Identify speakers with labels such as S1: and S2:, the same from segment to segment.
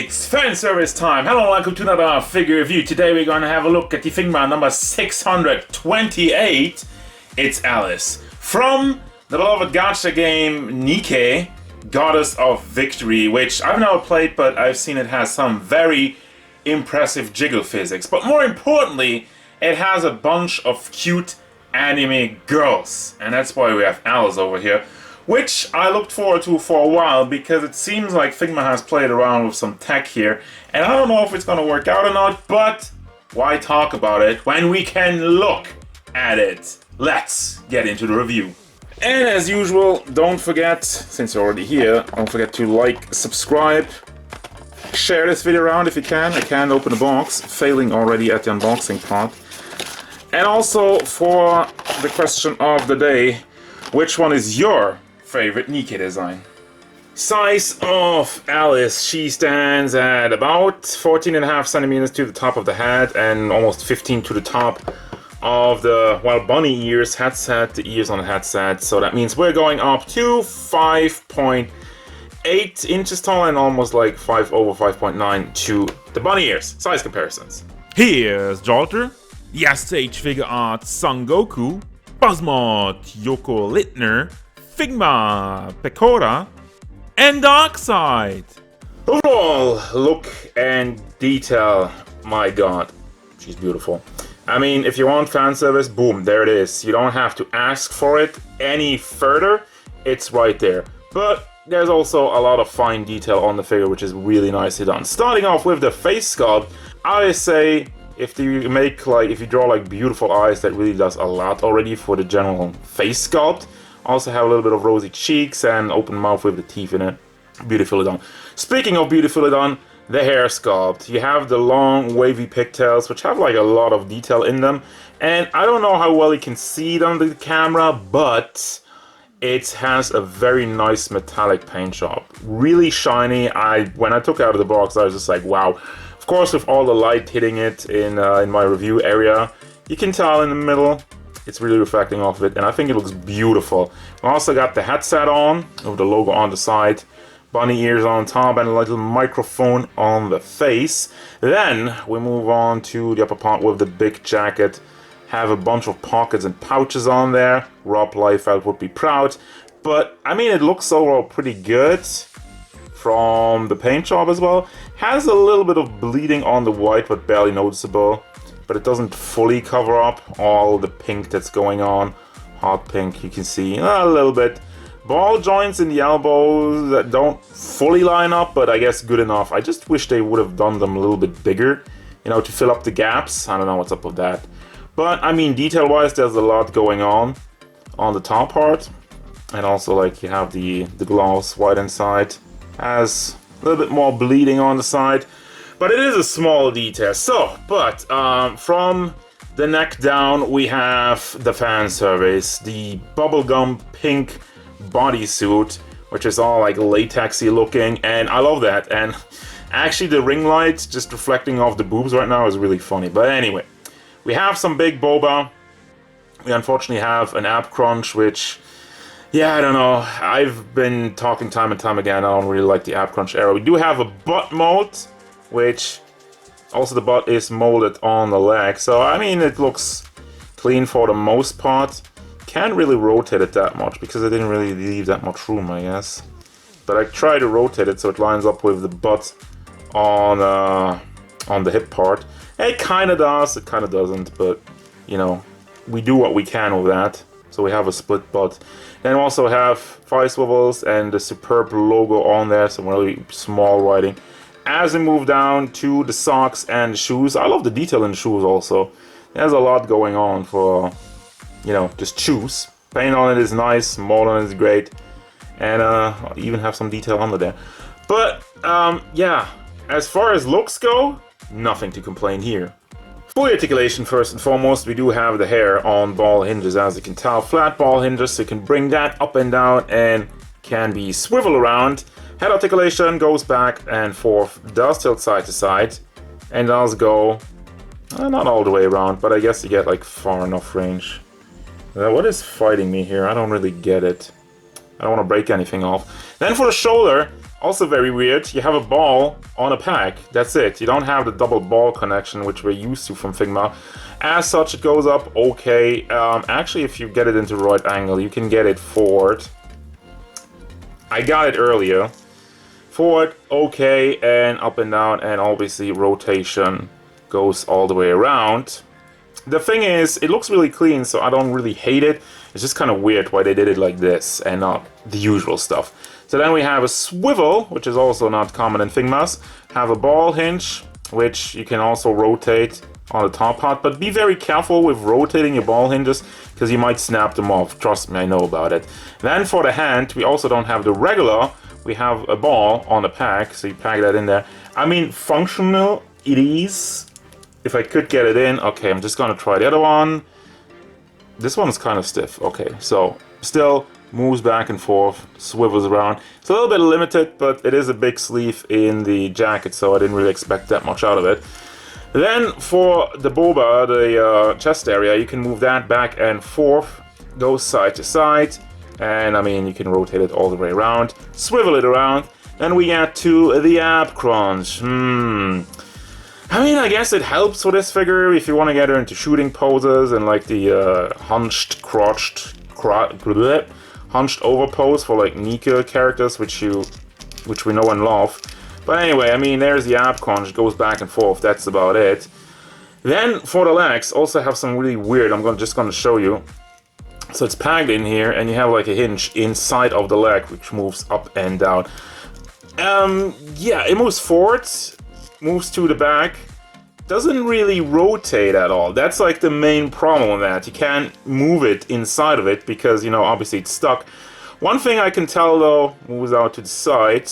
S1: It's fan service time. Hello and welcome to another figure review. Today we're going to have a look at the figma number 628. It's Alice from the beloved gacha game Nikke, Goddess of Victory, which I've never played, but I've seen it has some very impressive jiggle physics. But more importantly, it has a bunch of cute anime girls, and that's why we have Alice over here, which I looked forward to for a while because it seems like Figma has played around with some tech here, and I don't know if it's going to work out or not, but why talk about it when we can look at it? Let's get into the review. And as usual, don't forget, since you're already here, don't forget to like, subscribe, share this video around if you can. I can't open the box, failing already at the unboxing part. And also for the question of the day, which one is your favorite Nikke design? Size of Alice, she stands at about 14.5 centimeters to the top of the head and almost 15 to the top of the, well, bunny ears headset, the ears on the headset. So that means we're going up to 5.8 inches tall and almost like 5/5.9 to the bunny ears. Size comparisons.
S2: Here's Jolter, Stage Figure Art Son Goku, Buzzmod Yoko Littner, Figma Pecora, and Darkside.
S1: Overall, look and detail, my god, she's beautiful. I mean, if you want fan service, boom, there it is. You don't have to ask for it any further, it's right there. But there's also a lot of fine detail on the figure, which is really nicely done. Starting off with the face sculpt, I say if you draw like beautiful eyes, that really does a lot already for the general face sculpt. Also have a little bit of rosy cheeks and open mouth with the teeth in it. Beautifully done. Speaking of beautifully done, the hair sculpt. You have the long wavy pigtails, which have like a lot of detail in them. And I don't know how well you can see it on the camera, but it has a very nice metallic paint job. Really shiny. When I took it out of the box, I was just like, wow. Of course, with all the light hitting it in my review area, you can tell in the middle, it's really reflecting off of it, and I think it looks beautiful. We also got the headset on, with the logo on the side, bunny ears on top, and a little microphone on the face. Then we move on to the upper part with the big jacket. Have a bunch of pockets and pouches on there. Rob Liefeld would be proud. But, I mean, it looks overall pretty good from the paint job as well. Has a little bit of bleeding on the white, but barely noticeable. But it doesn't fully cover up all the pink that's going on. Hot pink, you can see a little bit. Ball joints in the elbows that don't fully line up, but I guess good enough. I just wish they would have done them a little bit bigger, you know, to fill up the gaps. I don't know what's up with that. But, I mean, detail-wise, there's a lot going on the top part. And also, like, you have the gloves white inside. Has a little bit more bleeding on the side. But it is a small detail. So, but from the neck down, we have the fan service, the bubblegum pink bodysuit, which is all like latexy looking, and I love that. And actually, the ring light just reflecting off the boobs right now is really funny. But anyway, we have some big boba. We unfortunately have an ab crunch, which, yeah, I don't know. I've been talking time and time again. I don't really like the ab crunch era. We do have a butt mold, which also the butt is molded on the leg. So, I mean, it looks clean for the most part. Can't really rotate it that much because I didn't really leave that much room, I guess. But I try to rotate it so it lines up with the butt on the hip part. It kind of does, it kind of doesn't, but, you know, we do what we can with that. So we have a split butt. Then we also have 5 swivels and the superb logo on there, some really small writing. As we move down to the socks and the shoes, I love the detail in the shoes also. There's a lot going on for, you know, just shoes. Paint on it is nice, mold on it is great, and even have some detail under there. But, yeah, as far as looks go, nothing to complain here. For articulation, first and foremost, we do have the hair on ball hinges, as you can tell. Flat ball hinges, so you can bring that up and down and can be swivel around. Head articulation goes back and forth, does tilt side to side, and does go, not all the way around, but I guess you get like far enough range. What is fighting me here? I don't really get it. I don't want to break anything off. Then for the shoulder, Also very weird, you have a ball on a pack, that's it. You don't have the double ball connection, which we're used to from Figma. As such, it goes up okay. Actually, if you get it into the right angle, you can get it forward. I got it earlier. Forward, okay, and up and down, and obviously rotation goes all the way around. The thing is, it looks really clean, so I don't really hate it. It's just kind of weird why they did it like this and not the usual stuff. So then we have a swivel, which is also not common in Figmas. Have a ball hinge, which you can also rotate on the top part, but be very careful with rotating your ball hinges because you might snap them off. Trust me, I know about it. Then for the hand, we also don't have the regular. We have a ball on the pack, so you pack that in there. I mean, functional it is. If I could get it in, okay, I'm just gonna try the other one. This one is kind of stiff. Okay, so still moves back and forth, swivels around. It's a little bit limited, but it is a big sleeve in the jacket, so I didn't really expect that much out of it. Then for the boba, the chest area, you can move that back and forth, goes side to side, and I mean, you can rotate it all the way around, swivel it around. Then we get to the ab crunch. I mean, I guess it helps for this figure if you want to get her into shooting poses and like the hunched over pose for like Nikke characters, which we know and love. But anyway, I mean, there's the ab crunch, it goes back and forth, that's about it. Then for the legs, also have some really weird, just gonna show you. So it's packed in here, and you have like a hinge inside of the leg, which moves up and down. Yeah, it moves forward, moves to the back, doesn't really rotate at all. That's like the main problem with that. You can't move it inside of it because, you know, obviously it's stuck. One thing I can tell though, moves out to the side.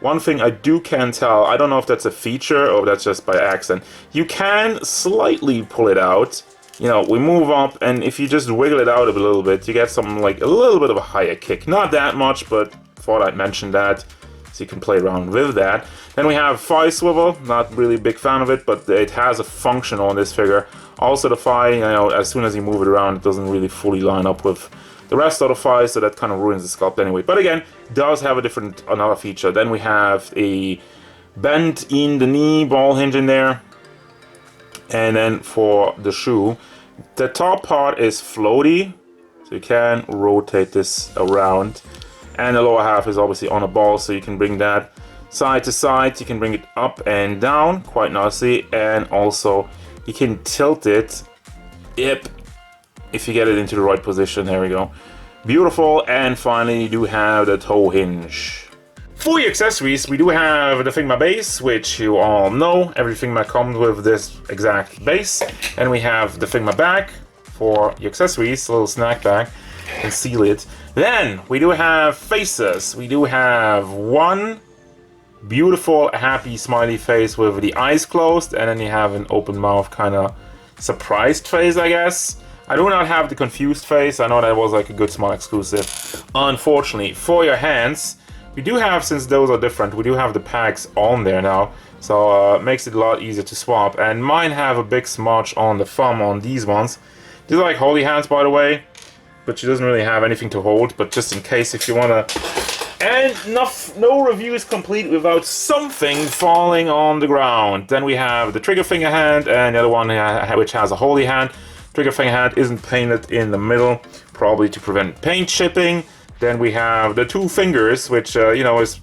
S1: One thing I can tell, I don't know if that's a feature or that's just by accident. You can slightly pull it out. You know, we move up, and if you just wiggle it out a little bit, you get something like a little bit of a higher kick. Not that much, but thought I'd mention that, so you can play around with that. Then we have thigh swivel, not really a big fan of it, but it has a function on this figure. Also the thigh, you know, as soon as you move it around, it doesn't really fully line up with the rest of the thigh, so that kind of ruins the sculpt anyway. But again, does have another feature. Then we have a bend in the knee ball hinge in there. And then for the shoe, the top part is floaty, so you can rotate this around. And the lower half is obviously on a ball, so you can bring that side to side. You can bring it up and down quite nicely, and also you can tilt it if you get it into the right position. There we go. Beautiful. And finally, you do have the toe hinge. For your accessories, we do have the Figma base, which you all know. Every Figma comes with this exact base. And we have the Figma bag for your accessories, a little snack bag, and seal it. Then we do have faces. We do have one beautiful, happy, smiley face with the eyes closed, and then you have an open mouth, kind of surprised face, I guess. I do not have the confused face. I know that was like a good small exclusive. Unfortunately, for your hands, we do have, since those are different, we do have the packs on there now, so it makes it a lot easier to swap. And mine have a big smudge on the thumb on these ones. These are like holy hands, by the way, but she doesn't really have anything to hold, but just in case if you want to. And no review is complete without something falling on the ground. Then we have the trigger finger hand, and the other one which has a holy hand. Trigger finger hand isn't painted in the middle, probably to prevent paint chipping. Then we have the two fingers, which, you know, is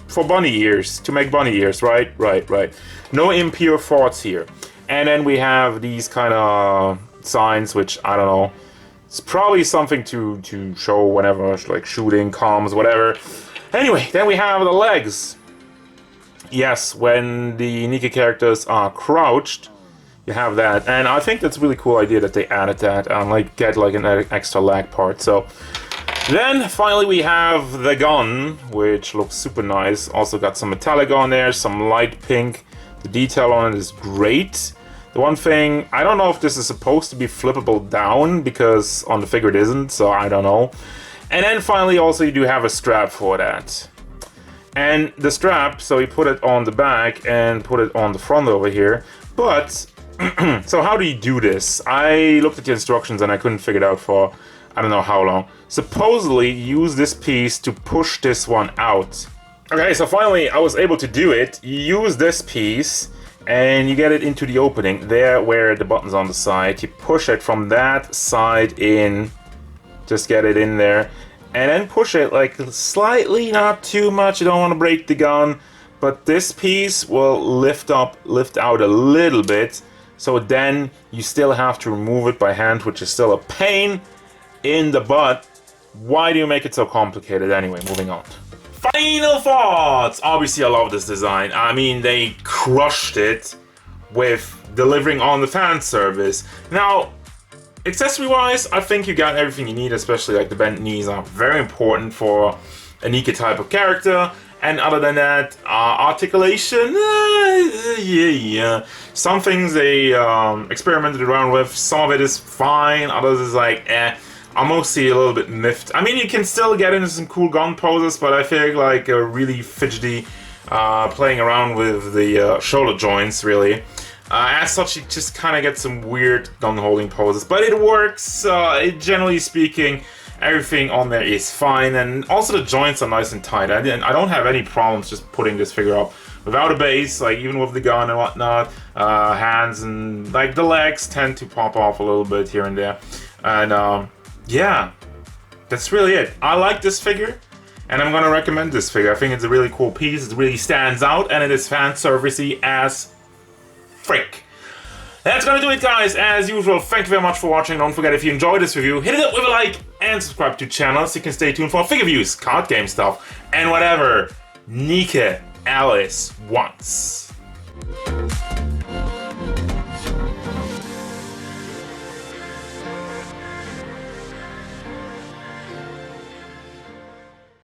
S1: for bunny ears, to make bunny ears, right? Right. No impure thoughts here. And then we have these kind of signs, which, I don't know, it's probably something to show whenever, like shooting, comms, whatever. Anyway, then we have the legs. Yes, when the Nikke characters are crouched, you have that. And I think that's a really cool idea that they added that, and like get like an extra leg part. So then finally we have the gun, which looks super nice. Also got some metallic on there, some light pink. The detail on it is great. The one thing, I don't know if this is supposed to be flippable down, because on the figure it isn't, so I don't know. And then finally also you do have a strap for that. And the strap, so you put it on the back and put it on the front over here. But, so how do you do this? I looked at the instructions and I couldn't figure it out for I don't know how long. Supposedly use this piece to push this one out Okay, so finally I was able to do it. You use this piece and you get it into the opening there where the button's on the side. You push it from that side in, just get it in there, and then push it like slightly, not too much. You don't want to break the gun, but this piece will lift out a little bit. So then you still have to remove it by hand, which is still a pain in the butt. Why do you make it so complicated anyway? Moving on. Final thoughts! Obviously I love this design. I mean, they crushed it with delivering on the fan service. Now, accessory wise, I think you got everything you need, especially like the bent knees are very important for a Nikke type of character. And other than that, articulation, yeah. Some things they experimented around with. Some of it is fine, others is like, I'm mostly a little bit miffed. I mean, you can still get into some cool gun poses, but I feel like really fidgety playing around with the shoulder joints, really. As such, you just kind of get some weird gun holding poses, but it works. Generally speaking, everything on there is fine, and also the joints are nice and tight. I don't have any problems just putting this figure up without a base, like even with the gun and whatnot. Hands and like the legs tend to pop off a little bit here and there, and yeah, that's really it. I like this figure, and I'm gonna recommend this figure. I think it's a really cool piece. It really stands out, and it is fan servicey as frick. That's gonna do it, guys. As usual, thank you very much for watching. Don't forget, if you enjoyed this review, hit it up with a like and subscribe to the channel so you can stay tuned for figure views, card game stuff, and whatever Nikke Alice wants.